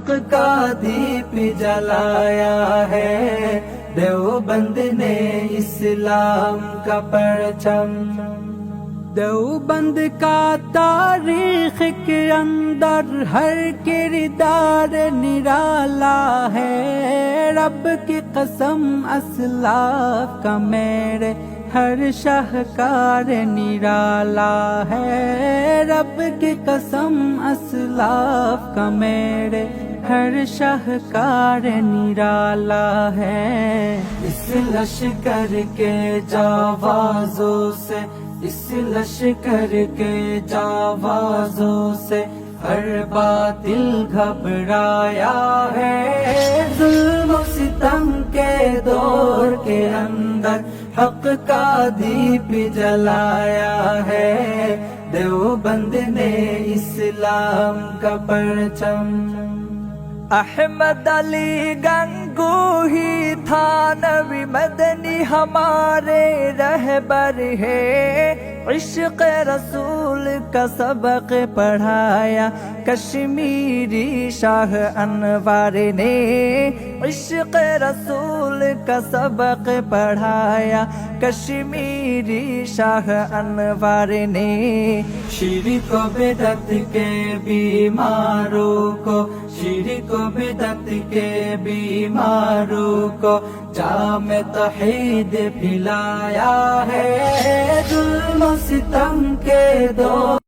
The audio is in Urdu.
حق کا دیپ جلایا ہے، دیوبند نے اسلام کا پرچم۔ دیوبند کا تاریخ کے اندر ہر کردار نرالا ہے، رب کی قسم اسلاف کا میرے ہر شاہکار نرالا ہے، رب کی قسم اسلاف کا میرے ہر شاہکار نرالا ہے۔ اس لشکر کے جاوازوں سے، اس لشکر کے جاوازوں سے ہر باطل گھبرایا ہے، ظلم و ستم کے دور کے اندر حق کا دیپ جلایا ہے، دیوبند نے اسلام کا پرچم۔ احمد علی گنگوہی تھانوی مدنی ہمارے رہبر ہے، عشق رسول کا سبق پڑھایا کشمیری شاہ انوار نے، عشق رسول کا سبق پڑھایا کشمیری شاہ انوار نے، شرک و بدعت کے بیماروں کو، شرک و بدعت کے بیماروں کو جام توحید پلایا ہے، ظلم و ستم کے دور